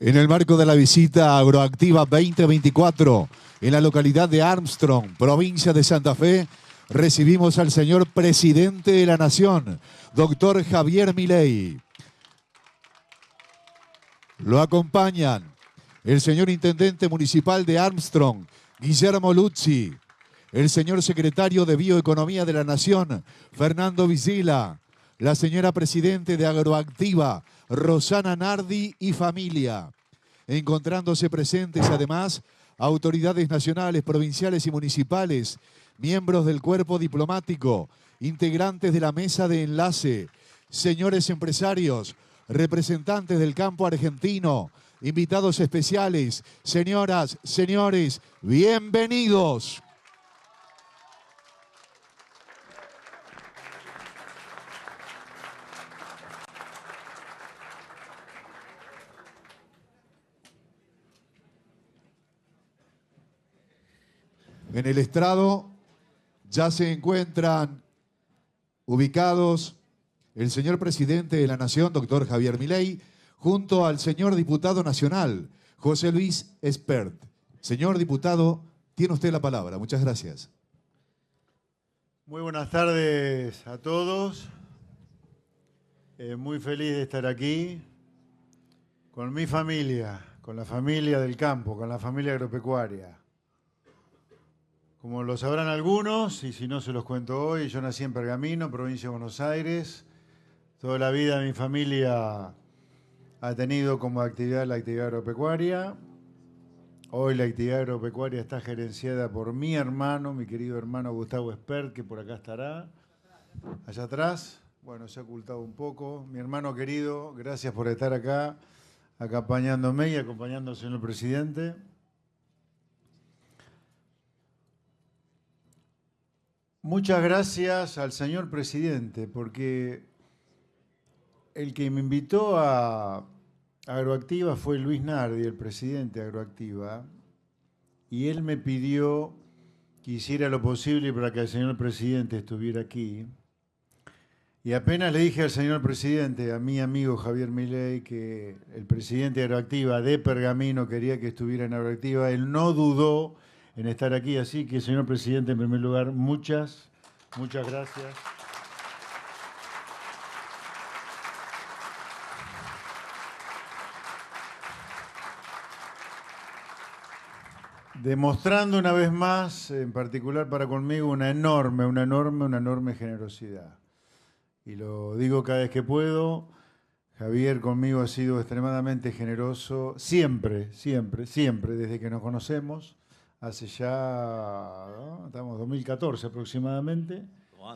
En el marco de la visita Agroactiva 2024 en la localidad de Armstrong, provincia de Santa Fe, recibimos al señor presidente de la Nación, doctor Javier Milei. Lo acompañan el señor intendente municipal de Armstrong, Guillermo Luzzi, el señor secretario de Bioeconomía de la Nación, Fernando Vicila, la señora presidente de Agroactiva, Rosana Nardi y familia. Encontrándose presentes además autoridades nacionales, provinciales y municipales, miembros del cuerpo diplomático, integrantes de la mesa de enlace, señores empresarios, representantes del campo argentino, invitados especiales, señoras, señores, bienvenidos. En el estrado ya se encuentran ubicados el señor presidente de la Nación, doctor Javier Milei, junto al señor diputado nacional, José Luis Espert. Señor diputado, tiene usted la palabra. Muchas gracias. Muy buenas tardes a todos. Muy feliz de estar aquí con mi familia, con la familia del campo, con la familia agropecuaria. Como lo sabrán algunos, y si no se los cuento hoy, yo nací en Pergamino, provincia de Buenos Aires. Toda la vida mi familia ha tenido como actividad la actividad agropecuaria. Hoy la actividad agropecuaria está gerenciada por mi hermano, mi querido hermano Gustavo Espert, que por acá estará, allá atrás. Bueno, se ha ocultado un poco. Mi hermano querido, gracias por estar acá, acompañándome y acompañando al señor presidente. Muchas gracias al señor presidente, porque el que me invitó a Agroactiva fue Luis Nardi, el presidente de Agroactiva, y él me pidió que hiciera lo posible para que el señor presidente estuviera aquí. Y apenas le dije al señor presidente, a mi amigo Javier Milei, que el presidente de Agroactiva de Pergamino quería que estuviera en Agroactiva, él no dudó en estar aquí. Así que, señor presidente, en primer lugar, muchas gracias. Demostrando una vez más, en particular para conmigo, una enorme generosidad. Y lo digo cada vez que puedo. Javier conmigo ha sido extremadamente generoso, siempre, desde que nos conocemos. Hace ya, ¿no? Estamos en 2014 aproximadamente,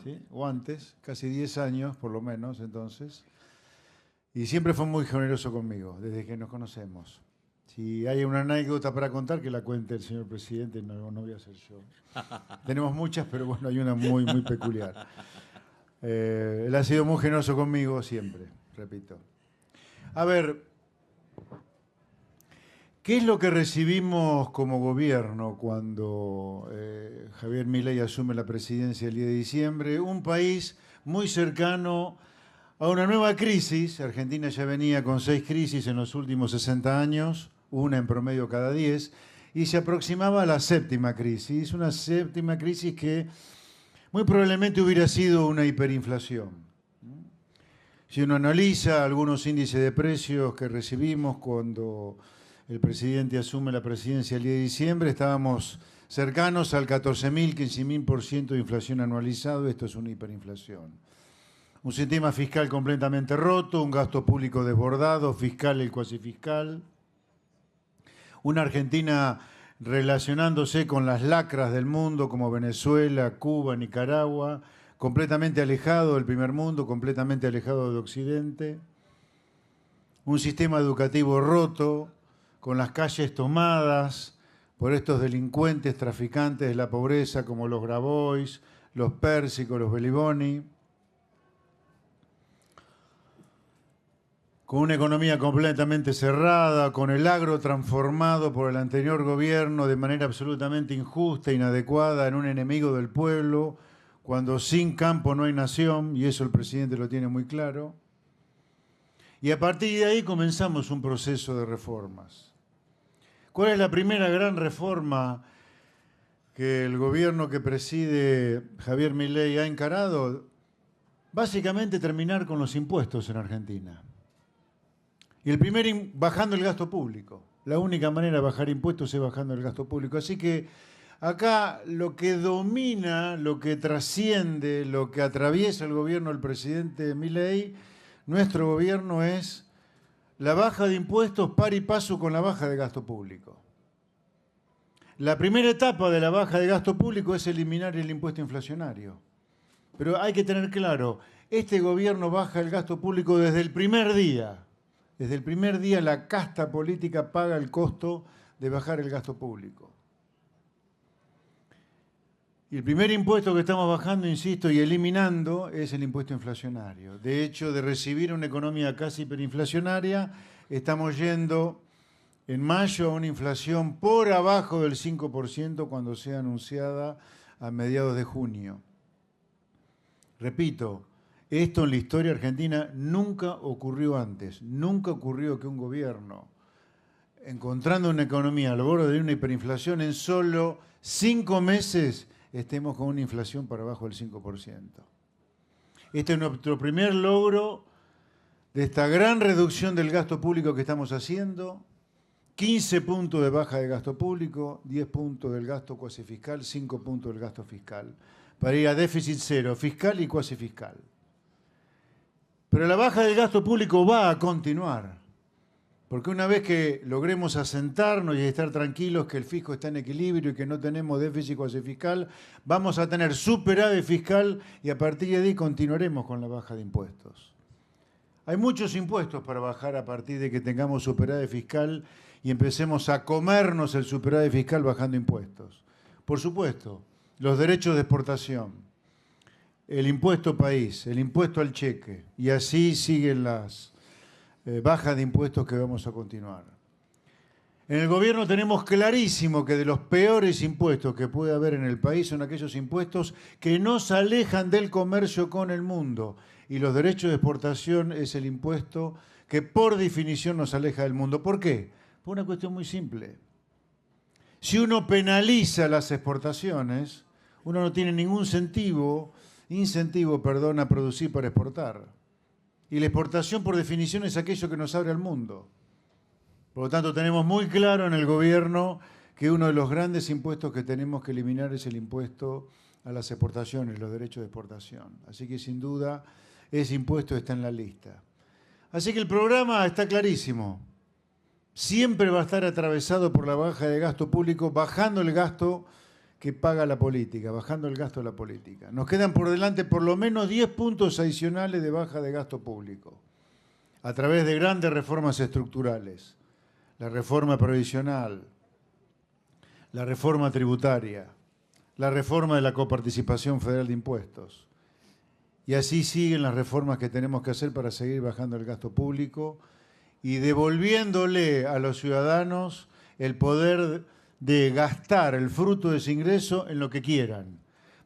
¿sí? O antes, casi 10 años por lo menos entonces. Y siempre fue muy generoso conmigo, desde que nos conocemos. Si hay una anécdota para contar, que la cuente el señor presidente, no voy a hacer yo. Tenemos muchas, pero bueno, hay una muy peculiar. Él ha sido muy generoso conmigo siempre, repito. A ver, ¿qué es lo que recibimos como gobierno cuando Javier Milei asume la presidencia el 10 de diciembre? Un país muy cercano a una nueva crisis. Argentina ya venía con 6 crisis en los últimos 60 años, una en promedio cada 10, y se aproximaba a la 7ª crisis, una 7ª crisis que muy probablemente hubiera sido una hiperinflación. Si uno analiza algunos índices de precios que recibimos cuando el presidente asume la presidencia el 10 de diciembre, estábamos cercanos al 14.000, 15.000% de inflación anualizado. Esto es una hiperinflación. Un sistema fiscal completamente roto, un gasto público desbordado, fiscal y cuasi fiscal. Una Argentina relacionándose con las lacras del mundo como Venezuela, Cuba, Nicaragua, completamente alejado del primer mundo, completamente alejado de Occidente. Un sistema educativo roto, con las calles tomadas por estos delincuentes traficantes de la pobreza como los Grabois, los Pérsicos, los Beliboni. Con una economía completamente cerrada, con el agro transformado por el anterior gobierno de manera absolutamente injusta, inadecuada, en un enemigo del pueblo, cuando sin campo no hay nación, y eso el presidente lo tiene muy claro. Y a partir de ahí comenzamos un proceso de reformas. ¿Cuál es la primera gran reforma que el gobierno que preside Javier Milei ha encarado? Básicamente terminar con los impuestos en Argentina. Y el primero, bajando el gasto público. La única manera de bajar impuestos es bajando el gasto público. Así que acá lo que domina, lo que trasciende, lo que atraviesa el gobierno del presidente Milei, nuestro gobierno, es la baja de impuestos par y paso con la baja de gasto público. La primera etapa de la baja de gasto público es eliminar el impuesto inflacionario. Pero hay que tener claro, este gobierno baja el gasto público desde el primer día. Desde el primer día la casta política paga el costo de bajar el gasto público. Y el primer impuesto que estamos bajando, insisto, y eliminando es el impuesto inflacionario. De hecho, de recibir una economía casi hiperinflacionaria, estamos yendo en mayo a una inflación por abajo del 5% cuando sea anunciada a mediados de junio. Repito, esto en la historia argentina nunca ocurrió antes. Nunca ocurrió que un gobierno, encontrando una economía al borde de una hiperinflación, en solo 5 meses estemos con una inflación por abajo del 5%. Este es nuestro primer logro de esta gran reducción del gasto público que estamos haciendo. 15 puntos de baja de gasto público, 10 puntos del gasto cuasi fiscal, 5 puntos del gasto fiscal, para ir a déficit cero, fiscal y cuasi fiscal. Pero la baja del gasto público va a continuar, porque una vez que logremos asentarnos y estar tranquilos que el fisco está en equilibrio y que no tenemos déficit cuasi fiscal, vamos a tener superávit fiscal y a partir de ahí continuaremos con la baja de impuestos. Hay muchos impuestos para bajar a partir de que tengamos superávit fiscal y empecemos a comernos el superávit fiscal bajando impuestos. Por supuesto, los derechos de exportación, el impuesto país, el impuesto al cheque, y así siguen las bajas de impuestos que vamos a continuar. En el gobierno tenemos clarísimo que de los peores impuestos que puede haber en el país son aquellos impuestos que nos alejan del comercio con el mundo. Y los derechos de exportación es el impuesto que por definición nos aleja del mundo. ¿Por qué? Por una cuestión muy simple. Si uno penaliza las exportaciones, uno no tiene ningún incentivo a producir para exportar. Y la exportación por definición es aquello que nos abre al mundo. Por lo tanto, tenemos muy claro en el gobierno que uno de los grandes impuestos que tenemos que eliminar es el impuesto a las exportaciones, los derechos de exportación. Así que sin duda ese impuesto está en la lista. Así que el programa está clarísimo. Siempre va a estar atravesado por la baja de gasto público, bajando el gasto que paga la política, bajando el gasto de la política. Nos quedan por delante por lo menos 10 puntos adicionales de baja de gasto público, a través de grandes reformas estructurales. La reforma previsional, la reforma tributaria, la reforma de la coparticipación federal de impuestos. Y así siguen las reformas que tenemos que hacer para seguir bajando el gasto público y devolviéndole a los ciudadanos el poder de gastar el fruto de ese ingreso en lo que quieran.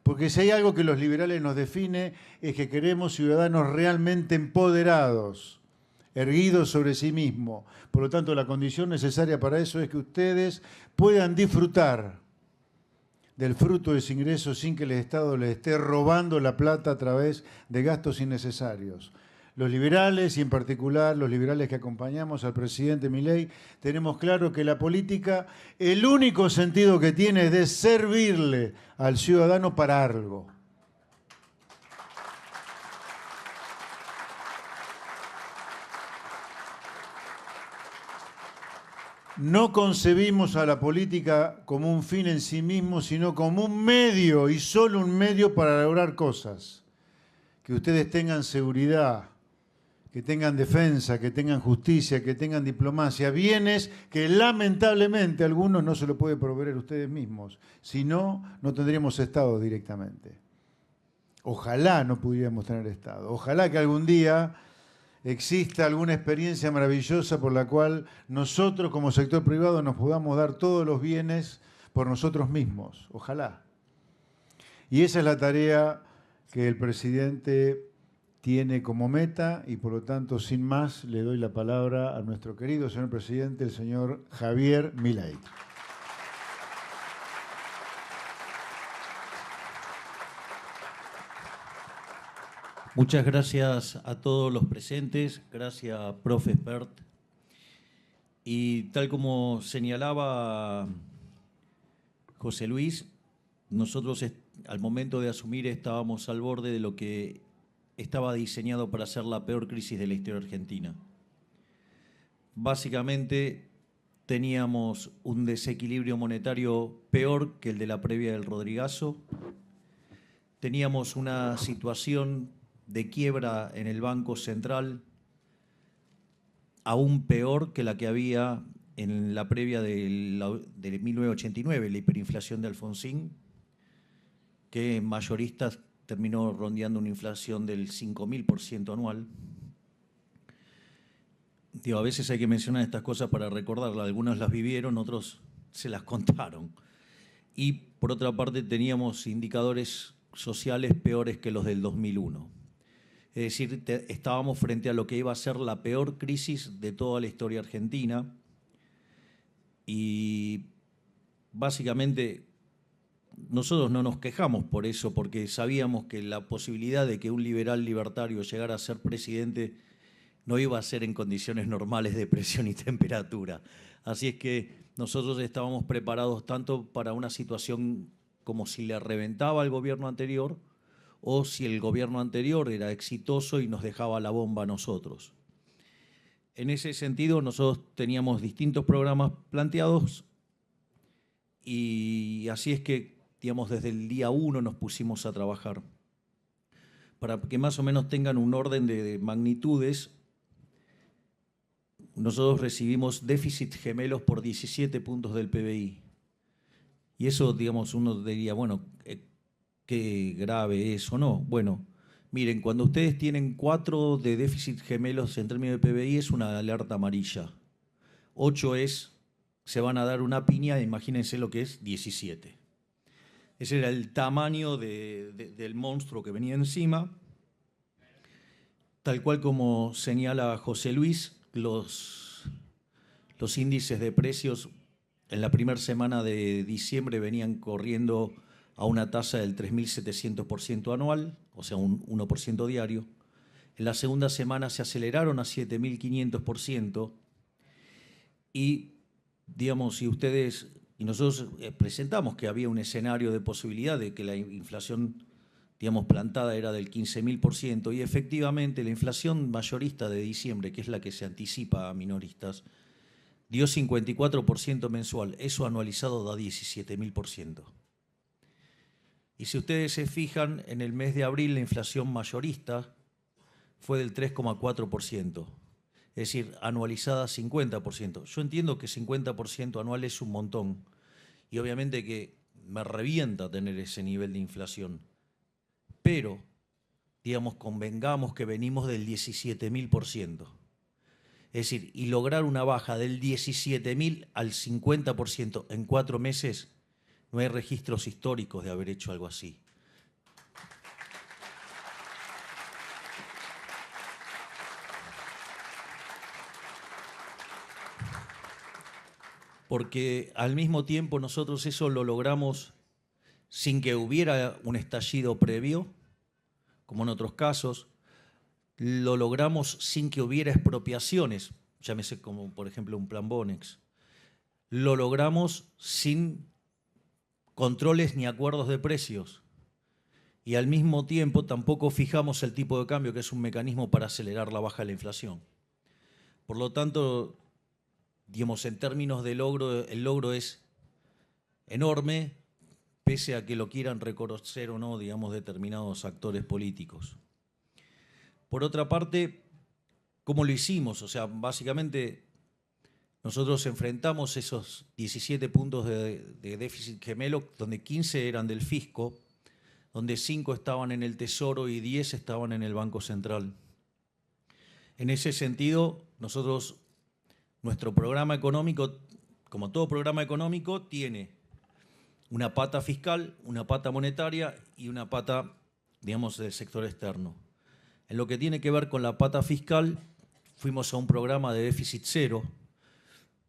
Porque si hay algo que los liberales nos define es que queremos ciudadanos realmente empoderados, erguidos sobre sí mismos. Por lo tanto, la condición necesaria para eso es que ustedes puedan disfrutar del fruto de ese ingreso sin que el Estado les esté robando la plata a través de gastos innecesarios. Los liberales, y en particular los liberales que acompañamos al presidente Milei, tenemos claro que la política, el único sentido que tiene es de servirle al ciudadano para algo. No concebimos a la política como un fin en sí mismo, sino como un medio y solo un medio para lograr cosas. Que ustedes tengan seguridad, que tengan defensa, que tengan justicia, que tengan diplomacia, bienes que lamentablemente a algunos no se lo puede proveer ustedes mismos. Si no, no tendríamos Estado directamente. Ojalá no pudiéramos tener Estado. Ojalá que algún día exista alguna experiencia maravillosa por la cual nosotros como sector privado nos podamos dar todos los bienes por nosotros mismos. Ojalá. Y esa es la tarea que el presidente tiene como meta y por lo tanto, sin más, le doy la palabra a nuestro querido señor presidente, el señor Javier Milei. Muchas gracias a todos los presentes, gracias, profe Espert. Y tal como señalaba José Luis, nosotros al momento de asumir estábamos al borde de lo que estaba diseñado para ser la peor crisis de la historia argentina. Básicamente teníamos un desequilibrio monetario peor que el de la previa del Rodrigazo, teníamos una situación de quiebra en el Banco Central aún peor que la que había en la previa de 1989, la hiperinflación de Alfonsín, que en mayoristas terminó rondeando una inflación del 5.000% anual. Digo, a veces hay que mencionar estas cosas para recordarlas. Algunos las vivieron, otros se las contaron. Y por otra parte teníamos indicadores sociales peores que los del 2001. Es decir, estábamos frente a lo que iba a ser la peor crisis de toda la historia argentina y básicamente nosotros no nos quejamos por eso, porque sabíamos que la posibilidad de que un liberal libertario llegara a ser presidente no iba a ser en condiciones normales de presión y temperatura. Así es que nosotros estábamos preparados tanto para una situación como si le reventaba al gobierno anterior, o si el gobierno anterior era exitoso y nos dejaba la bomba a nosotros. En ese sentido, nosotros teníamos distintos programas planteados y así es que, digamos, desde el día 1 nos pusimos a trabajar. Para que más o menos tengan un orden de magnitudes, nosotros recibimos déficit gemelos por 17 puntos del PBI. Y eso, digamos, uno diría, bueno, qué grave es o no. Bueno, miren, cuando ustedes tienen 4 de déficit gemelos en términos de PBI es una alerta amarilla. 8 se van a dar una piña, imagínense lo que es 17. Ese era el tamaño del monstruo que venía encima. Tal cual como señala José Luis, los índices de precios en la primera semana de diciembre venían corriendo a una tasa del 3.700% anual, o sea, un 1% diario. En la segunda semana se aceleraron a 7.500% y, digamos, si ustedes, y nosotros presentamos que había un escenario de posibilidad de que la inflación, digamos, plantada era del 15.000% y efectivamente la inflación mayorista de diciembre, que es la que se anticipa a minoristas, dio 54% mensual, eso anualizado da 17.000%. Y si ustedes se fijan, en el mes de abril la inflación mayorista fue del 3,4%, es decir, anualizada 50%. Yo entiendo que 50% anual es un montón y obviamente que me revienta tener ese nivel de inflación, pero, digamos, convengamos que venimos del 17.000%. Es decir, y lograr una baja del 17.000 al 50% en 4 meses, no hay registros históricos de haber hecho algo así. Porque al mismo tiempo nosotros eso lo logramos sin que hubiera un estallido previo, como en otros casos, lo logramos sin que hubiera expropiaciones, llámese como por ejemplo un plan Bonex, lo logramos sin controles ni acuerdos de precios y al mismo tiempo tampoco fijamos el tipo de cambio, que es un mecanismo para acelerar la baja de la inflación. Por lo tanto, digamos, en términos de logro, el logro es enorme, pese a que lo quieran reconocer o no, digamos, determinados actores políticos. Por otra parte, ¿cómo lo hicimos? O sea, básicamente nosotros enfrentamos esos 17 puntos de déficit gemelo, donde 15 eran del fisco, donde 5 estaban en el Tesoro y 10 estaban en el Banco Central. En ese sentido, nuestro programa económico, como todo programa económico, tiene una pata fiscal, una pata monetaria y una pata, digamos, del sector externo. En lo que tiene que ver con la pata fiscal, fuimos a un programa de déficit cero.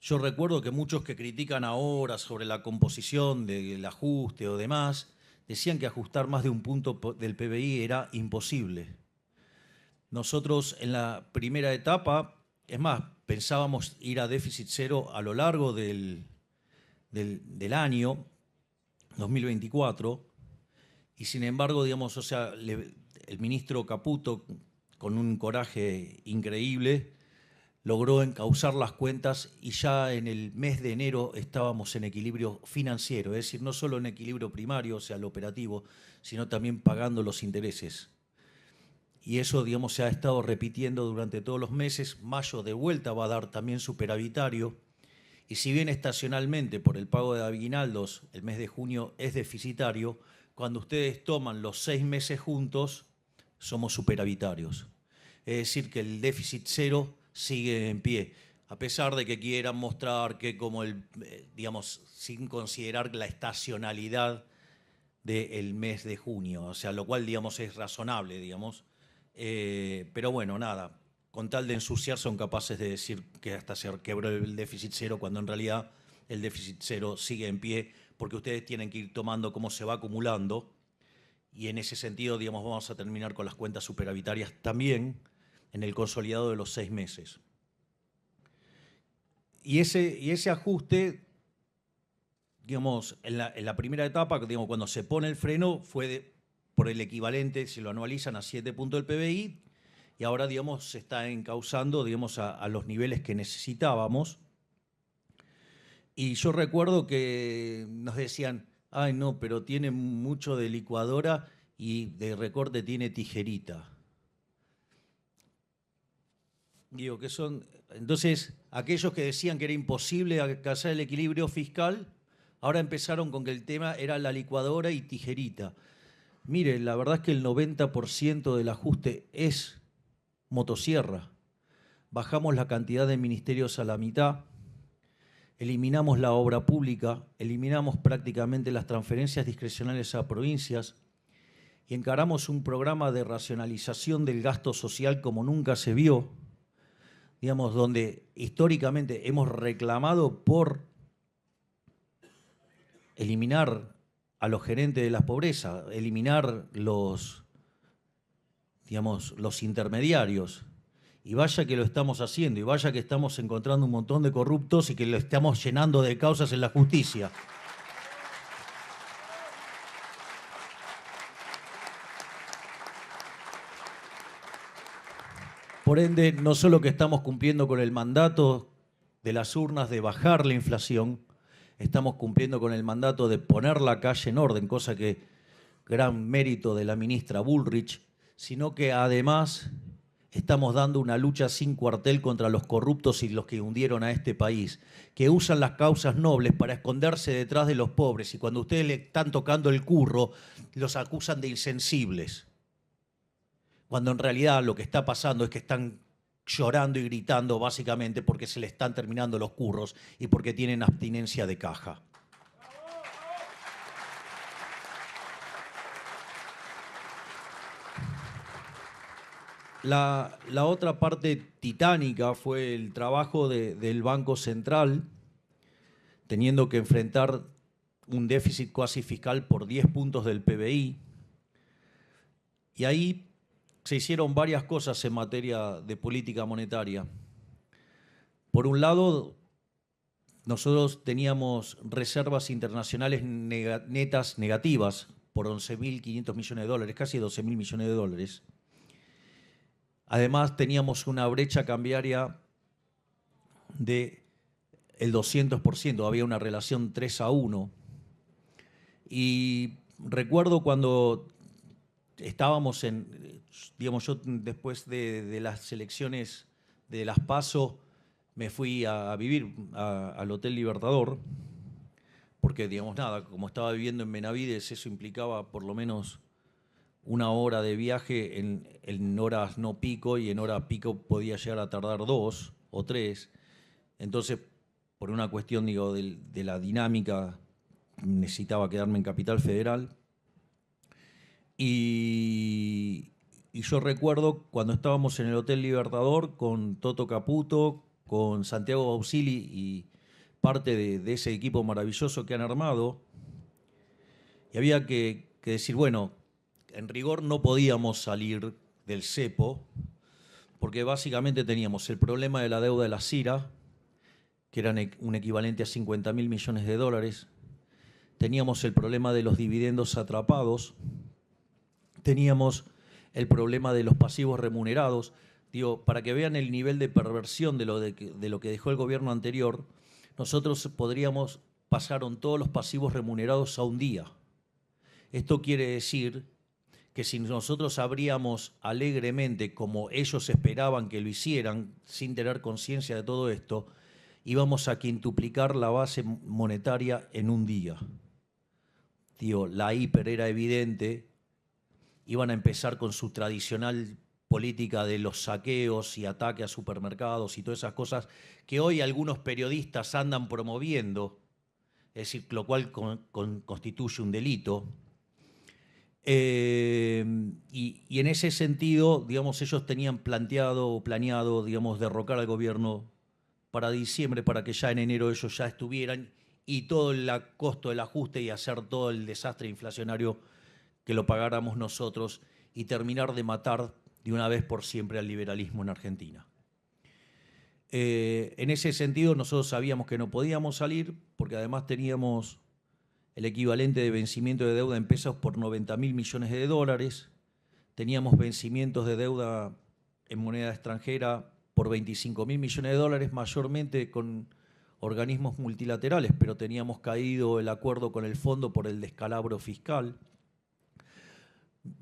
Yo recuerdo que muchos que critican ahora sobre la composición del ajuste o demás, decían que ajustar más de un punto del PBI era imposible. Nosotros en la primera etapa, es más, pensábamos ir a déficit cero a lo largo del año 2024, y sin embargo, digamos, o sea, el ministro Caputo, con un coraje increíble, logró encauzar las cuentas y ya en el mes de enero estábamos en equilibrio financiero, es decir, no solo en equilibrio primario, o sea, lo operativo, sino también pagando los intereses. Y eso, digamos, se ha estado repitiendo durante todos los meses. Mayo de vuelta va a dar también superavitario. Y si bien estacionalmente por el pago de aguinaldos el mes de junio es deficitario, cuando ustedes toman los 6 meses juntos, somos superavitarios. Es decir, que el déficit cero sigue en pie, a pesar de que quieran mostrar que como digamos, sin considerar la estacionalidad del mes de junio, o sea, lo cual, digamos, es razonable, digamos. Pero bueno, nada, con tal de ensuciar son capaces de decir que hasta se quebró el déficit cero, cuando en realidad el déficit cero sigue en pie, porque ustedes tienen que ir tomando cómo se va acumulando, y en ese sentido, digamos, vamos a terminar con las cuentas superavitarias también en el consolidado de los 6 meses. Y ese ajuste, digamos, en la primera etapa, digamos, cuando se pone el freno, fue por el equivalente, si lo anualizan, a 7 puntos del PBI, y ahora, digamos, se está encauzando, digamos, a los niveles que necesitábamos. Y yo recuerdo que nos decían, ay no, pero tiene mucho de licuadora y de recorte tiene tijerita. Digo, que son. Entonces, aquellos que decían que era imposible alcanzar el equilibrio fiscal, ahora empezaron con que el tema era la licuadora y tijerita. Mire, la verdad es que el 90% del ajuste es motosierra. Bajamos la cantidad de ministerios a la mitad, eliminamos la obra pública, eliminamos prácticamente las transferencias discrecionales a provincias y encaramos un programa de racionalización del gasto social como nunca se vio, digamos, donde históricamente hemos reclamado por eliminar a los gerentes de la pobreza, eliminar los intermediarios. Y vaya que lo estamos haciendo, y vaya que estamos encontrando un montón de corruptos y que lo estamos llenando de causas en la justicia. Por ende, no solo que estamos cumpliendo con el mandato de las urnas de bajar la inflación, estamos cumpliendo con el mandato de poner la calle en orden, cosa que gran mérito de la ministra Bullrich, sino que además estamos dando una lucha sin cuartel contra los corruptos y los que hundieron a este país, que usan las causas nobles para esconderse detrás de los pobres, y cuando ustedes le están tocando el curro, los acusan de insensibles. Cuando en realidad lo que está pasando es que están llorando y gritando básicamente porque se le están terminando los curros y porque tienen abstinencia de caja. La otra parte titánica fue el trabajo del Banco Central, teniendo que enfrentar un déficit cuasi fiscal por 10 puntos del PBI. Y ahí se hicieron varias cosas en materia de política monetaria. Por un lado, nosotros teníamos reservas internacionales netas negativas por 11.500 millones de dólares, casi 12.000 millones de dólares. Además, teníamos una brecha cambiaria del 200%, había una relación 3-1. Y recuerdo cuando estábamos digamos, yo después de las elecciones de las PASO, me fui a vivir al Hotel Libertador, porque, digamos, nada, como estaba viviendo en Benavides, eso implicaba por lo menos 1 hora de viaje en horas no pico, y en hora pico podía llegar a tardar 2 o 3. Entonces, por una cuestión, digo, de la dinámica, necesitaba quedarme en Capital Federal. Y Y yo recuerdo cuando estábamos en el Hotel Libertador con Toto Caputo, con Santiago Bausili y parte de ese equipo maravilloso que han armado, y había que decir, bueno, en rigor no podíamos salir del cepo, porque básicamente teníamos el problema de la deuda de la CIRA, que era un equivalente a 50.000 millones de dólares, teníamos el problema de los dividendos atrapados, teníamos el problema de los pasivos remunerados. Digo, para que vean el nivel de perversión de lo que dejó el gobierno anterior, nosotros pasaron todos los pasivos remunerados a un día. Esto quiere decir que si nosotros abríamos alegremente, como ellos esperaban que lo hicieran, sin tener conciencia de todo esto, íbamos a quintuplicar la base monetaria en un día. Digo, la hiper era evidente, iban a empezar con su tradicional política de los saqueos y ataque a supermercados y todas esas cosas que hoy algunos periodistas andan promoviendo, es decir, lo cual constituye un delito. Y en ese sentido, digamos, ellos tenían planeado, digamos, derrocar al gobierno para diciembre, para que ya en enero ellos ya estuvieran y todo el costo del ajuste y hacer todo el desastre inflacionario que lo pagáramos nosotros y terminar de matar de una vez por siempre al liberalismo en Argentina. En ese sentido, nosotros sabíamos que no podíamos salir porque además teníamos el equivalente de vencimiento de deuda en pesos por 90.000 millones de dólares, teníamos vencimientos de deuda en moneda extranjera por 25.000 millones de dólares, mayormente con organismos multilaterales, pero teníamos caído el acuerdo con el fondo por el descalabro fiscal.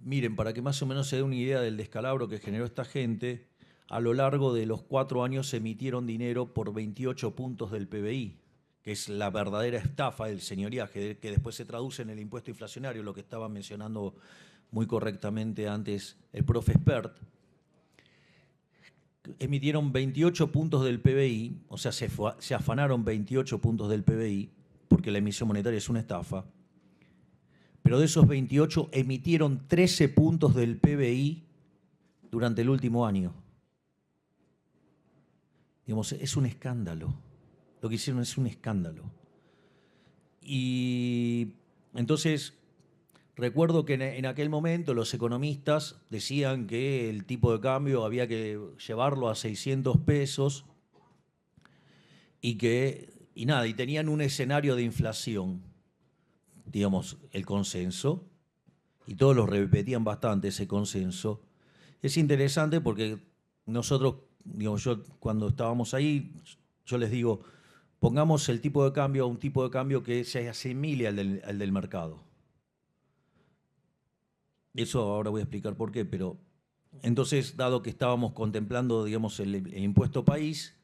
Miren, para que más o menos se dé una idea del descalabro que generó esta gente, a lo largo de los 4 años se emitieron dinero por 28 puntos del PBI, que es la verdadera estafa del señoriaje, que después se traduce en el impuesto inflacionario, lo que estaba mencionando muy correctamente antes el profe Spert. Emitieron 28 puntos del PBI, o sea, se afanaron 28 puntos del PBI, porque la emisión monetaria es una estafa, pero de esos 28 emitieron 13 puntos del PBI durante el último año. Digamos, es un escándalo. Lo que hicieron es un escándalo. Y entonces, recuerdo que en aquel momento los economistas decían que el tipo de cambio había que llevarlo a 600 pesos y tenían un escenario de inflación, digamos, el consenso, y todos lo repetían bastante ese consenso. Es interesante porque nosotros, digamos, yo cuando estábamos ahí, yo les digo, pongamos el tipo de cambio a un tipo de cambio que se asimile al del mercado. Eso ahora voy a explicar por qué, pero entonces, dado que estábamos contemplando, digamos, el impuesto país,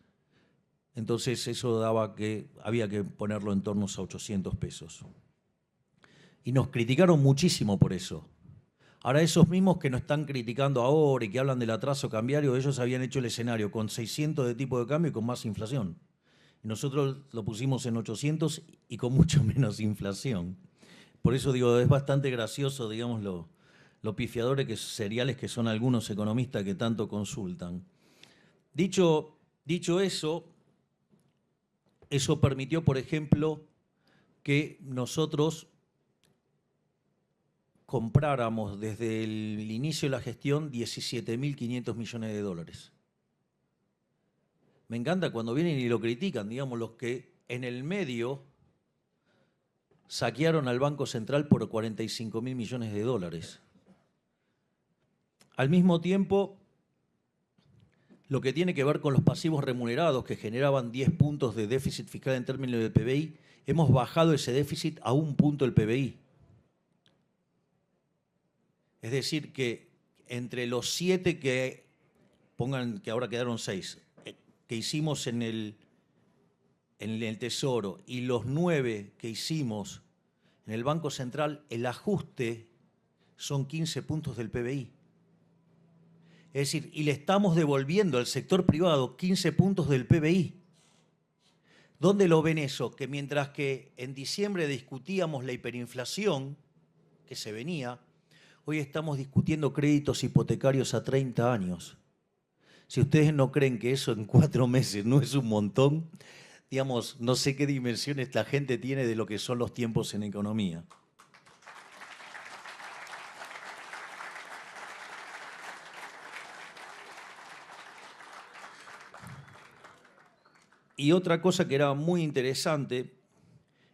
entonces eso daba que había que ponerlo en torno a 800 pesos. Y nos criticaron muchísimo por eso. Ahora, esos mismos que nos están criticando ahora y que hablan del atraso cambiario, ellos habían hecho el escenario con 600 de tipo de cambio y con más inflación. Nosotros lo pusimos en 800 y con mucho menos inflación. Por eso digo, es bastante gracioso, digamos, lo pifiadores seriales que son algunos economistas que tanto consultan. Dicho eso permitió, por ejemplo, que nosotros compráramos desde el inicio de la gestión 17.500 millones de dólares. Me encanta cuando vienen y lo critican, digamos, los que en el medio saquearon al Banco Central por 45.000 millones de dólares. Al mismo tiempo, lo que tiene que ver con los pasivos remunerados que generaban 10 puntos de déficit fiscal en términos del PBI, hemos bajado ese déficit a 1 punto del PBI. Es decir, que entre los 7 que ahora quedaron 6, que hicimos en el Tesoro y los 9 que hicimos en el Banco Central, el ajuste son 15 puntos del PBI. Es decir, y le estamos devolviendo al sector privado 15 puntos del PBI. ¿Dónde lo ven eso? Que mientras que en diciembre discutíamos la hiperinflación que se venía, Hoy estamos discutiendo créditos hipotecarios a 30 años. Si ustedes no creen que eso en 4 meses no es un montón, digamos, no sé qué dimensiones la gente tiene de lo que son los tiempos en economía. Y otra cosa que era muy interesante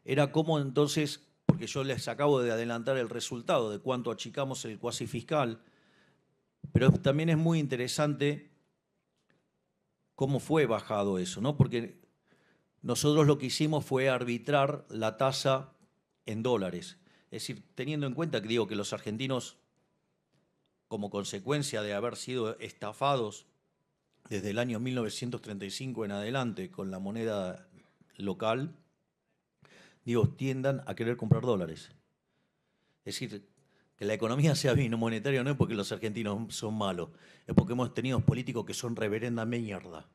era cómo entonces, porque yo les acabo de adelantar el resultado de cuánto achicamos el cuasi fiscal, pero también es muy interesante cómo fue bajado eso, ¿no? Porque nosotros lo que hicimos fue arbitrar la tasa en dólares. Es decir, teniendo en cuenta que digo que los argentinos, como consecuencia de haber sido estafados desde el año 1935 en adelante con la moneda local, digo, tiendan a querer comprar dólares. Es decir, que la economía sea bimonetaria no es porque los argentinos son malos, es porque hemos tenido políticos que son reverenda mierda.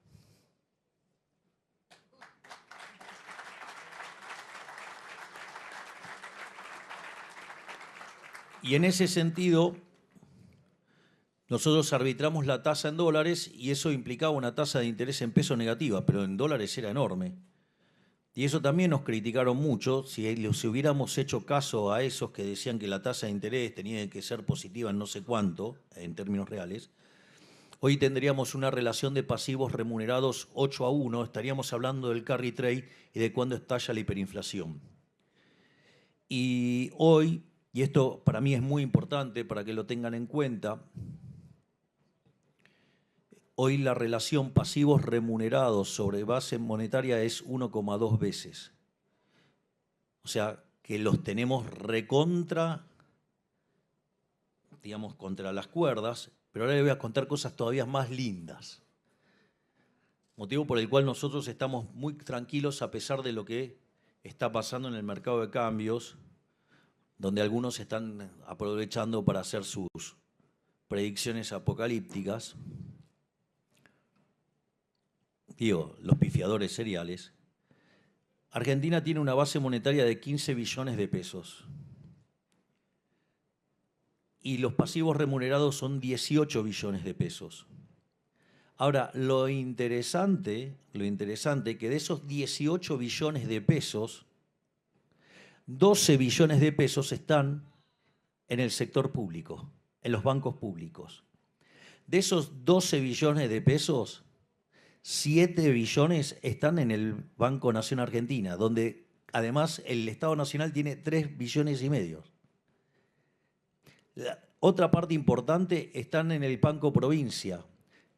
Y en ese sentido, nosotros arbitramos la tasa en dólares y eso implicaba una tasa de interés en peso negativa, pero en dólares era enorme. Y eso también nos criticaron mucho, si hubiéramos hecho caso a esos que decían que la tasa de interés tenía que ser positiva en no sé cuánto, en términos reales. Hoy tendríamos una relación de pasivos remunerados 8-1, estaríamos hablando del carry trade y de cuándo estalla la hiperinflación. Y hoy, y esto para mí es muy importante para que lo tengan en cuenta, hoy la relación pasivos remunerados sobre base monetaria es 1,2 veces. O sea, que los tenemos recontra, digamos, contra las cuerdas, pero ahora les voy a contar cosas todavía más lindas. Motivo por el cual nosotros estamos muy tranquilos a pesar de lo que está pasando en el mercado de cambios, donde algunos están aprovechando para hacer sus predicciones apocalípticas. Digo, los pifiadores seriales. Argentina tiene una base monetaria de 15 billones de pesos. Y los pasivos remunerados son 18 billones de pesos. Ahora, lo interesante que de esos 18 billones de pesos, 12 billones de pesos están en el sector público, en los bancos públicos. De esos 12 billones de pesos, 7 billones están en el Banco Nación Argentina, donde además el Estado Nacional tiene 3 billones y medio. La otra parte importante están en el Banco Provincia.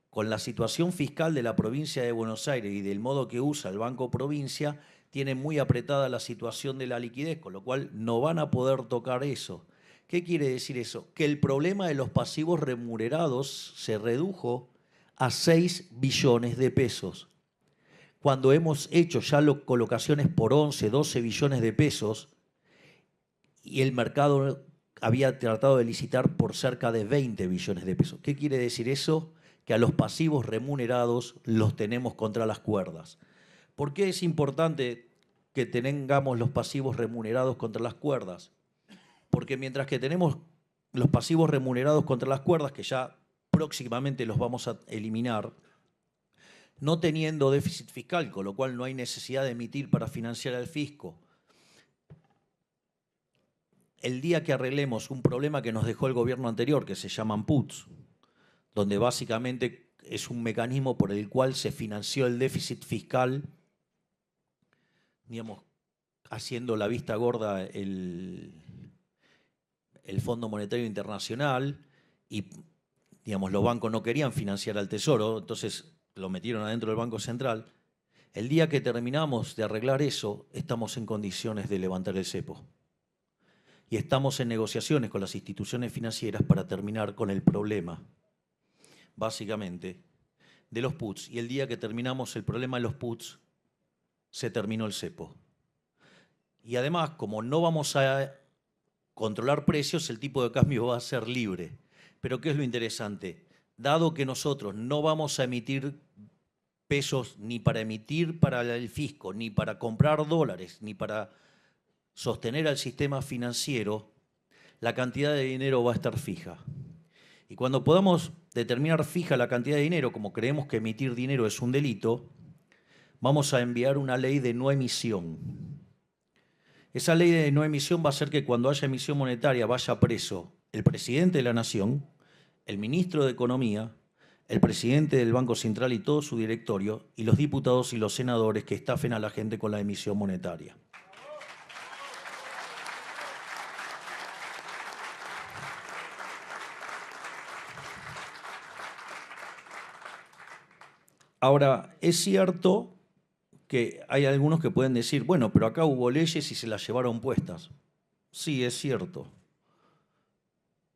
Con la situación fiscal de la provincia de Buenos Aires y del modo que usa el Banco Provincia, tiene muy apretada la situación de la liquidez, con lo cual no van a poder tocar eso. ¿Qué quiere decir eso? Que el problema de los pasivos remunerados se redujo a 6 billones de pesos. Cuando hemos hecho ya colocaciones por 11, 12 billones de pesos y el mercado había tratado de licitar por cerca de 20 billones de pesos. ¿Qué quiere decir eso? Que a los pasivos remunerados los tenemos contra las cuerdas. ¿Por qué es importante que tengamos los pasivos remunerados contra las cuerdas? Porque mientras que tenemos los pasivos remunerados contra las cuerdas, que ya próximamente los vamos a eliminar, no teniendo déficit fiscal, con lo cual no hay necesidad de emitir para financiar al fisco. El día que arreglemos un problema que nos dejó el gobierno anterior, que se llaman puts, donde básicamente es un mecanismo por el cual se financió el déficit fiscal, digamos, haciendo la vista gorda el Fondo Monetario Internacional y, digamos, los bancos no querían financiar al Tesoro, entonces lo metieron adentro del Banco Central. El día que terminamos de arreglar eso, estamos en condiciones de levantar el cepo. Y estamos en negociaciones con las instituciones financieras para terminar con el problema, básicamente, de los puts. Y el día que terminamos el problema de los puts, se terminó el cepo. Y además, como no vamos a controlar precios, el tipo de cambio va a ser libre. Pero ¿qué es lo interesante? Dado que nosotros no vamos a emitir pesos ni para emitir para el fisco, ni para comprar dólares, ni para sostener al sistema financiero, la cantidad de dinero va a estar fija. Y cuando podamos determinar fija la cantidad de dinero, como creemos que emitir dinero es un delito, vamos a enviar una ley de no emisión. Esa ley de no emisión va a hacer que cuando haya emisión monetaria vaya preso el presidente de la Nación, el ministro de Economía, el presidente del Banco Central y todo su directorio, y los diputados y los senadores que estafen a la gente con la emisión monetaria. Ahora, es cierto que hay algunos que pueden decir, bueno, pero acá hubo leyes y se las llevaron puestas. Sí, es cierto.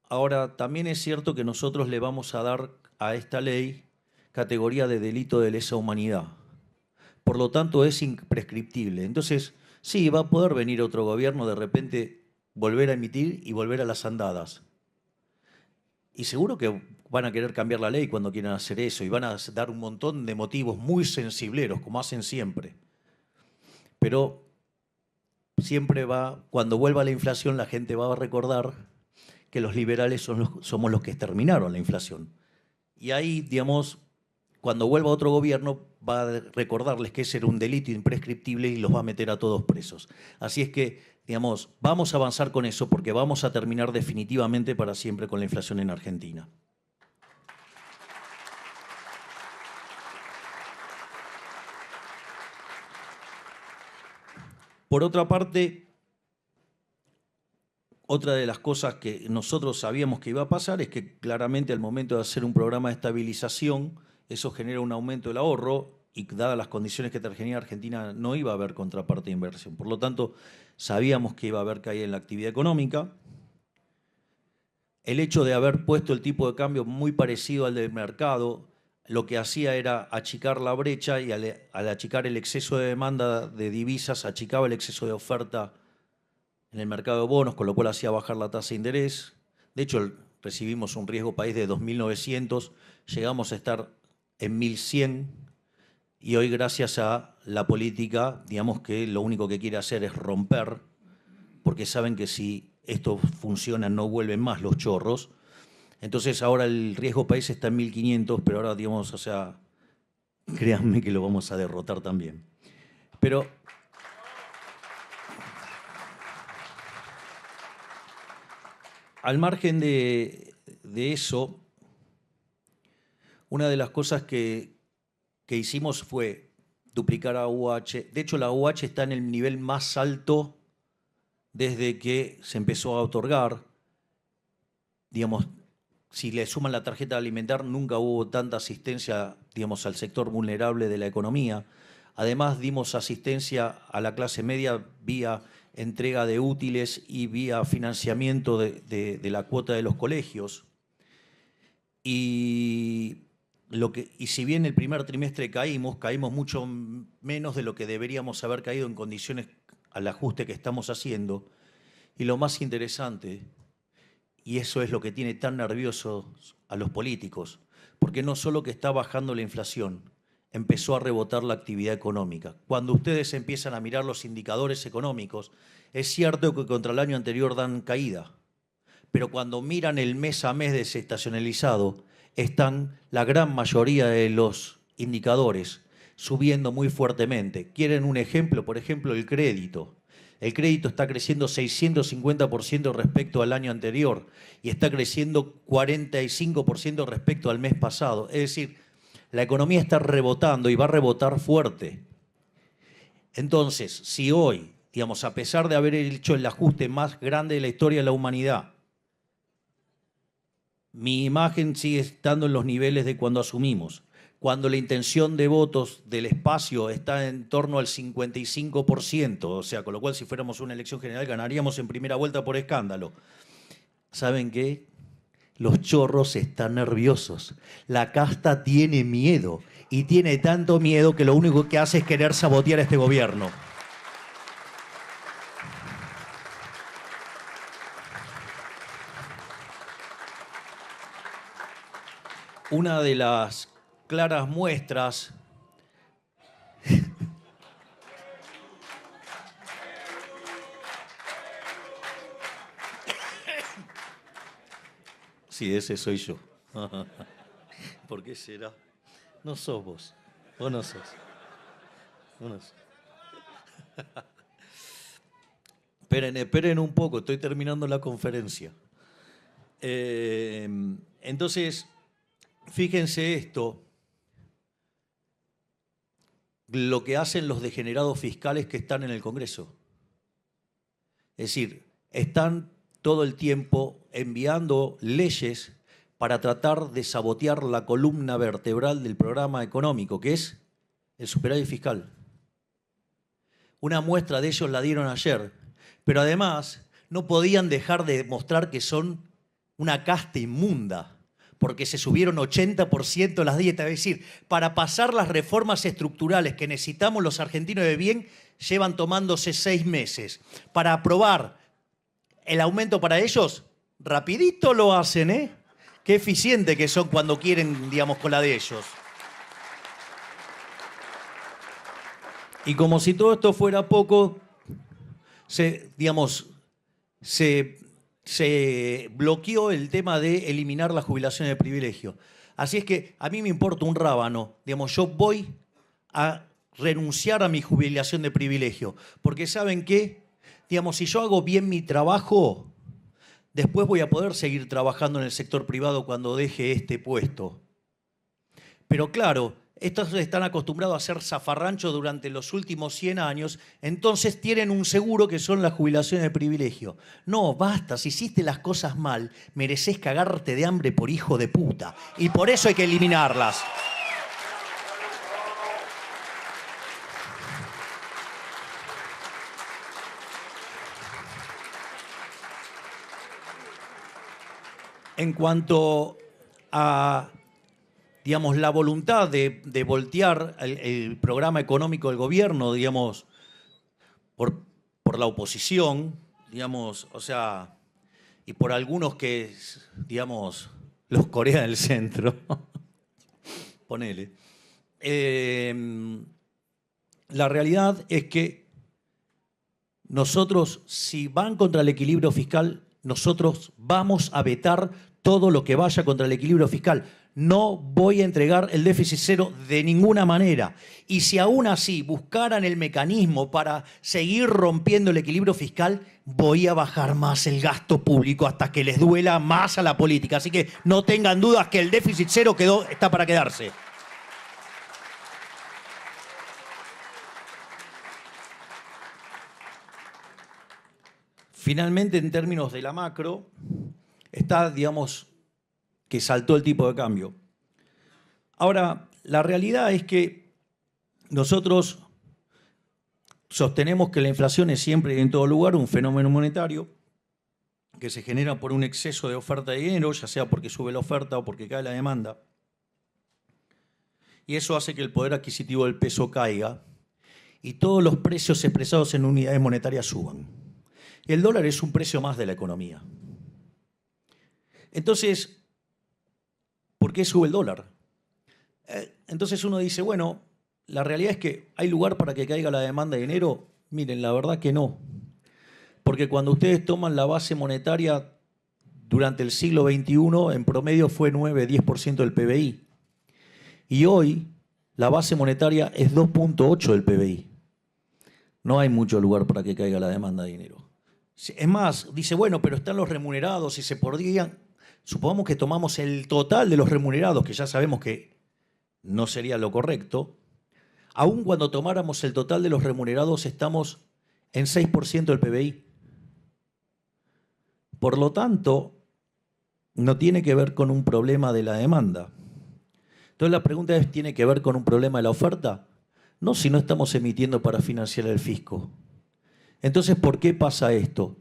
Ahora, también es cierto que nosotros le vamos a dar a esta ley categoría de delito de lesa humanidad. Por lo tanto, es imprescriptible. Entonces, sí, va a poder venir otro gobierno de repente, volver a emitir y volver a las andadas. Y seguro que van a querer cambiar la ley cuando quieran hacer eso y van a dar un montón de motivos muy sensibleros, como hacen siempre. Pero siempre cuando vuelva la inflación, la gente va a recordar que los liberales somos los que exterminaron la inflación. Y ahí, digamos, cuando vuelva otro gobierno, va a recordarles que ese era un delito imprescriptible y los va a meter a todos presos. Así es que, digamos, vamos a avanzar con eso porque vamos a terminar definitivamente para siempre con la inflación en Argentina. Por otra parte, otra de las cosas que nosotros sabíamos que iba a pasar es que claramente al momento de hacer un programa de estabilización, eso genera un aumento del ahorro y dadas las condiciones que tenía Argentina no iba a haber contraparte de inversión. Por lo tanto, sabíamos que iba a haber caída en la actividad económica. El hecho de haber puesto el tipo de cambio muy parecido al del mercado, lo que hacía era achicar la brecha y al achicar el exceso de demanda de divisas, achicaba el exceso de oferta en el mercado de bonos, con lo cual hacía bajar la tasa de interés. De hecho, recibimos un riesgo país de 2.900, llegamos a estar en 1.100 y hoy gracias a la política, digamos que lo único que quiere hacer es romper, porque saben que si esto funciona no vuelven más los chorros. Entonces ahora el riesgo país está en 1.500, pero ahora, digamos, o sea, créanme que lo vamos a derrotar también. Pero al margen de eso, una de las cosas que hicimos fue duplicar a UH. De hecho, la UH está en el nivel más alto desde que se empezó a otorgar. Digamos, si le suman la tarjeta alimentar, nunca hubo tanta asistencia, digamos, al sector vulnerable de la economía. Además, dimos asistencia a la clase media vía entrega de útiles y vía financiamiento de la cuota de los colegios. Y si bien el primer trimestre caímos mucho menos de lo que deberíamos haber caído en condiciones al ajuste que estamos haciendo. Y lo más interesante, y eso es lo que tiene tan nerviosos a los políticos, porque no solo que está bajando la inflación, empezó a rebotar la actividad económica. Cuando ustedes empiezan a mirar los indicadores económicos, es cierto que contra el año anterior dan caída, pero cuando miran el mes a mes desestacionalizado, están la gran mayoría de los indicadores subiendo muy fuertemente. ¿Quieren un ejemplo? Por ejemplo, el crédito. El crédito está creciendo 650% respecto al año anterior y está creciendo 45% respecto al mes pasado. Es decir, la economía está rebotando y va a rebotar fuerte. Entonces, si hoy, digamos, a pesar de haber hecho el ajuste más grande de la historia de la humanidad, mi imagen sigue estando en los niveles de cuando asumimos, cuando la intención de votos del espacio está en torno al 55%, o sea, con lo cual si fuéramos una elección general ganaríamos en primera vuelta por escándalo. ¿Saben qué? Los chorros están nerviosos. La casta tiene miedo y tiene tanto miedo que lo único que hace es querer sabotear a este gobierno. Una de las claras muestras Sí, ese soy yo. ¿Por qué será? No sos vos. Vos no sos. Vos no sos. Esperen un poco, estoy terminando la conferencia. Entonces, fíjense esto, lo que hacen los degenerados fiscales que están en el Congreso. Es decir, están todo el tiempo enviando leyes para tratar de sabotear la columna vertebral del programa económico, que es el superávit fiscal. Una muestra de ellos la dieron ayer, pero además no podían dejar de demostrar que son una casta inmunda, porque se subieron 80% las dietas. Es decir, para pasar las reformas estructurales que necesitamos los argentinos de bien, llevan tomándose 6 meses. Para aprobar el aumento para ellos, rapidito lo hacen, ¿eh? Qué eficiente que son cuando quieren, digamos, con la de ellos. Y como si todo esto fuera poco, se bloqueó el tema de eliminar la jubilación de privilegio. Así es que a mí me importa un rábano. Digamos, yo voy a renunciar a mi jubilación de privilegio. Porque ¿saben qué? Digamos, si yo hago bien mi trabajo, después voy a poder seguir trabajando en el sector privado cuando deje este puesto. Pero claro, estos están acostumbrados a hacer zafarrancho durante los últimos 100 años, entonces tienen un seguro que son las jubilaciones de privilegio. No, basta, si hiciste las cosas mal, mereces cagarte de hambre por hijo de puta. Y por eso hay que eliminarlas. En cuanto a, digamos, la voluntad de voltear el programa económico del gobierno, digamos, por la oposición, digamos, o sea, y por algunos que, digamos, los Corea del Centro, ponele. La realidad es que nosotros, si van contra el equilibrio fiscal, nosotros vamos a vetar todo lo que vaya contra el equilibrio fiscal. No voy a entregar el déficit cero de ninguna manera. Y si aún así buscaran el mecanismo para seguir rompiendo el equilibrio fiscal, voy a bajar más el gasto público hasta que les duela más a la política. Así que no tengan dudas que el déficit cero está para quedarse. Finalmente, en términos de la macro, está, digamos, que saltó el tipo de cambio. Ahora, la realidad es que nosotros sostenemos que la inflación es siempre y en todo lugar un fenómeno monetario que se genera por un exceso de oferta de dinero, ya sea porque sube la oferta o porque cae la demanda. Y eso hace que el poder adquisitivo del peso caiga y todos los precios expresados en unidades monetarias suban. Y el dólar es un precio más de la economía. Entonces, ¿por qué sube el dólar? Entonces uno dice, bueno, la realidad es que ¿hay lugar para que caiga la demanda de dinero? Miren, la verdad que no. Porque cuando ustedes toman la base monetaria durante el siglo XXI, en promedio fue 9-10% del PBI. Y hoy la base monetaria es 2.8 del PBI. No hay mucho lugar para que caiga la demanda de dinero. Es más, dice, bueno, pero están los remunerados y se podrían... Supongamos que tomamos el total de los remunerados, que ya sabemos que no sería lo correcto. Aun cuando tomáramos el total de los remunerados, estamos en 6% del PBI. Por lo tanto, no tiene que ver con un problema de la demanda. Entonces la pregunta es, ¿tiene que ver con un problema de la oferta? No, si no estamos emitiendo para financiar el fisco. Entonces, ¿por qué pasa esto?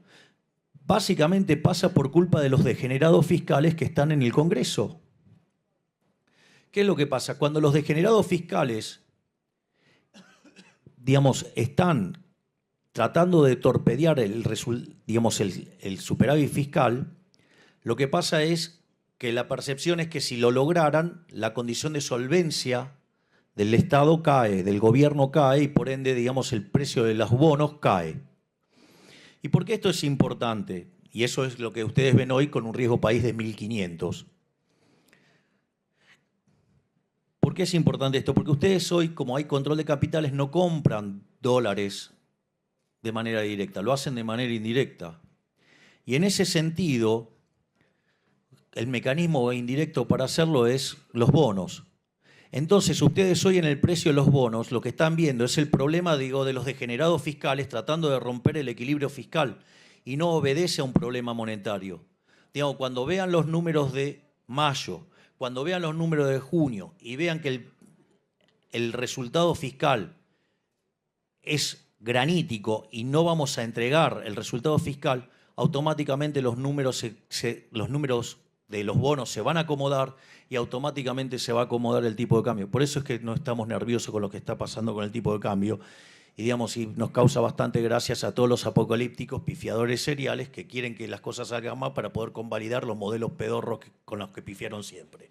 Básicamente pasa por culpa de los degenerados fiscales que están en el Congreso. ¿Qué es lo que pasa? Cuando los degenerados fiscales, digamos, están tratando de torpedear el superávit fiscal, lo que pasa es que la percepción es que si lo lograran, la condición de solvencia del Estado cae, del gobierno cae y por ende, digamos, el precio de los bonos cae. ¿Y por qué esto es importante? Y eso es lo que ustedes ven hoy con un riesgo país de 1.500. ¿Por qué es importante esto? Porque ustedes hoy, como hay control de capitales, no compran dólares de manera directa, lo hacen de manera indirecta. Y en ese sentido, el mecanismo indirecto para hacerlo es los bonos. Entonces, ustedes hoy en el precio de los bonos, lo que están viendo es el problema, digo, de los degenerados fiscales tratando de romper el equilibrio fiscal y no obedece a un problema monetario. Digamos, cuando vean los números de mayo, cuando vean los números de junio y vean que el resultado fiscal es granítico y no vamos a entregar el resultado fiscal, automáticamente los números de los bonos se van a acomodar y automáticamente se va a acomodar el tipo de cambio. Por eso es que no estamos nerviosos con lo que está pasando con el tipo de cambio. Y digamos, y nos causa bastante gracias a todos los apocalípticos, pifiadores seriales que quieren que las cosas salgan mal para poder convalidar los modelos pedorros con los que pifiaron siempre.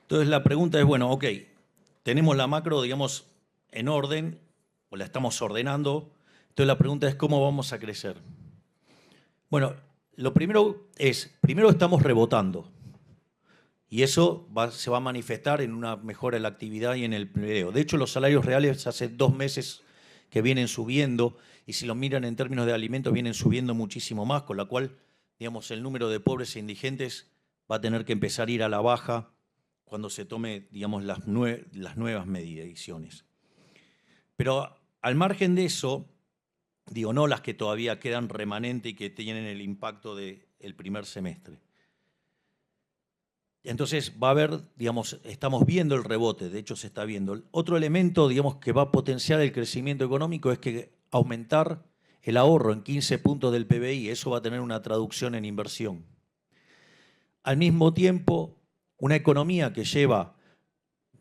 Entonces la pregunta es, bueno, ok, tenemos la macro, digamos, en orden, o la estamos ordenando. Entonces la pregunta es, ¿cómo vamos a crecer? Bueno, lo primero estamos rebotando. Y eso se va a manifestar en una mejora en la actividad y en el empleo. De hecho, los salarios reales hace 2 meses que vienen subiendo, y si lo miran en términos de alimentos, vienen subiendo muchísimo más, con la cual, digamos, el número de pobres e indigentes va a tener que empezar a ir a la baja cuando se tome, digamos, las nuevas mediciones. Pero al margen de eso, digo, no las que todavía quedan remanente y que tienen el impacto del primer semestre. Entonces va a haber, digamos, estamos viendo el rebote, de hecho se está viendo. Otro elemento, digamos, que va a potenciar el crecimiento económico es que aumentar el ahorro en 15 puntos del PBI, eso va a tener una traducción en inversión. Al mismo tiempo, una economía que lleva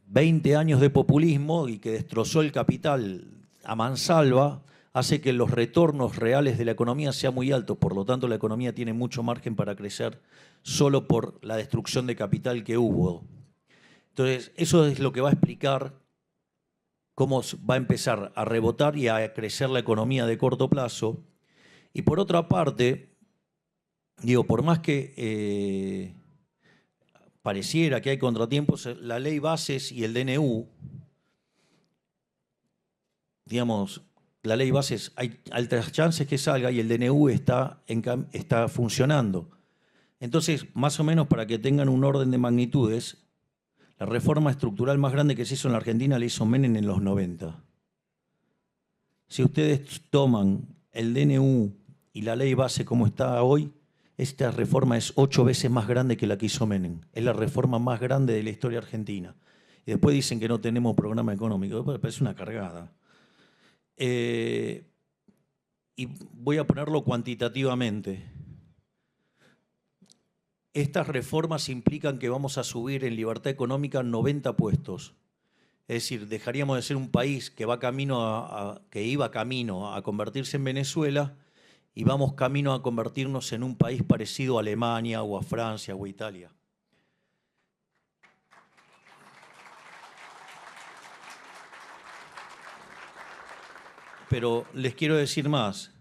20 años de populismo y que destrozó el capital a mansalva, hace que los retornos reales de la economía sean muy altos. Por lo tanto, la economía tiene mucho margen para crecer solo por la destrucción de capital que hubo. Entonces, eso es lo que va a explicar cómo va a empezar a rebotar y a crecer la economía de corto plazo. Y por otra parte, digo, por más que pareciera que hay contratiempos, la ley Bases y el DNU, digamos, la ley Bases, hay altas chances que salga y el DNU está funcionando. Entonces, más o menos para que tengan un orden de magnitudes, la reforma estructural más grande que se hizo en la Argentina la hizo Menem en los 90. Si ustedes toman el DNU y la ley base como está hoy, esta reforma es 8 veces más grande que la que hizo Menem. Es la reforma más grande de la historia argentina. Y después dicen que no tenemos programa económico. Me parece una cargada. Y voy a ponerlo cuantitativamente. Estas reformas implican que vamos a subir en libertad económica 90 puestos. Es decir, dejaríamos de ser un país que iba camino a convertirse en Venezuela y vamos camino a convertirnos en un país parecido a Alemania o a Francia o a Italia. Pero les quiero decir más.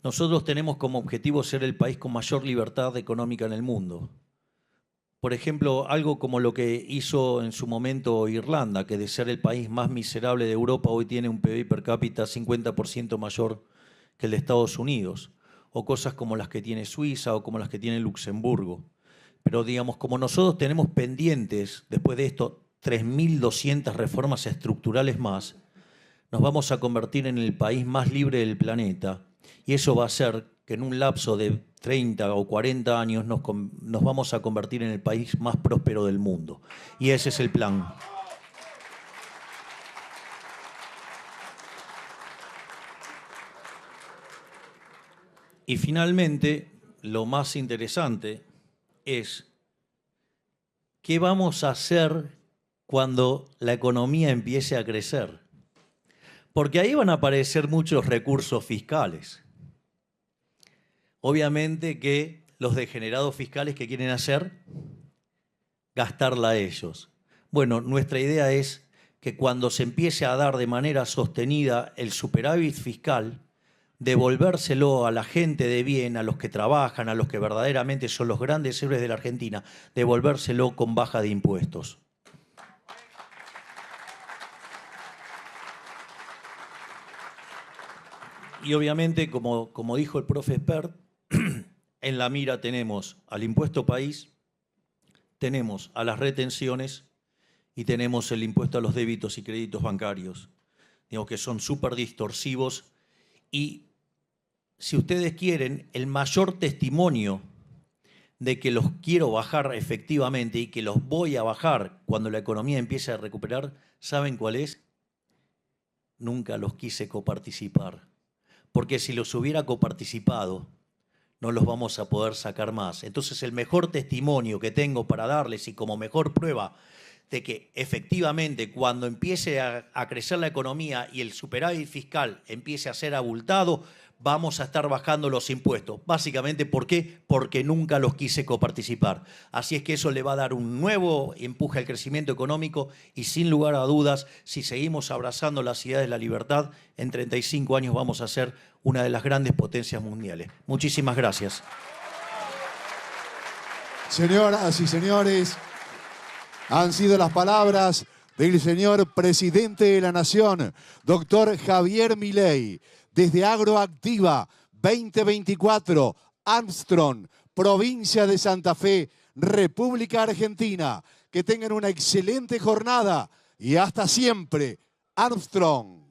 Nosotros tenemos como objetivo ser el país con mayor libertad económica en el mundo. Por ejemplo, algo como lo que hizo en su momento Irlanda, que de ser el país más miserable de Europa, hoy tiene un PIB per cápita 50% mayor que el de Estados Unidos. O cosas como las que tiene Suiza o como las que tiene Luxemburgo. Pero digamos, como nosotros tenemos pendientes, después de esto, 3.200 reformas estructurales más, nos vamos a convertir en el país más libre del planeta. Y eso va a hacer que en un lapso de 30 o 40 años nos vamos a convertir en el país más próspero del mundo. Y ese es el plan. Y finalmente, lo más interesante es ¿qué vamos a hacer cuando la economía empiece a crecer? Porque ahí van a aparecer muchos recursos fiscales. Obviamente que los degenerados fiscales que quieren hacer, gastarla a ellos. Bueno, nuestra idea es que cuando se empiece a dar de manera sostenida el superávit fiscal, devolvérselo a la gente de bien, a los que trabajan, a los que verdaderamente son los grandes héroes de la Argentina, devolvérselo con baja de impuestos. Y obviamente, como dijo el profe Espert, en la mira tenemos al impuesto país, tenemos a las retenciones y tenemos el impuesto a los débitos y créditos bancarios. Digo que son súper distorsivos y, si ustedes quieren, el mayor testimonio de que los quiero bajar efectivamente y que los voy a bajar cuando la economía empiece a recuperar, ¿saben cuál es? Nunca los quise coparticipar. Porque si los hubiera coparticipado, no los vamos a poder sacar más. Entonces, el mejor testimonio que tengo para darles y como mejor prueba de que efectivamente cuando empiece a crecer la economía y el superávit fiscal empiece a ser abultado, vamos a estar bajando los impuestos. Básicamente, ¿por qué? Porque nunca los quise coparticipar. Así es que eso le va a dar un nuevo empuje al crecimiento económico y, sin lugar a dudas, si seguimos abrazando las ideas de la libertad, en 35 años vamos a ser una de las grandes potencias mundiales. Muchísimas gracias. Señoras y señores, han sido las palabras del señor presidente de la Nación, doctor Javier Milei, desde Agroactiva 2024, Armstrong, provincia de Santa Fe, República Argentina. Que tengan una excelente jornada y hasta siempre, Armstrong.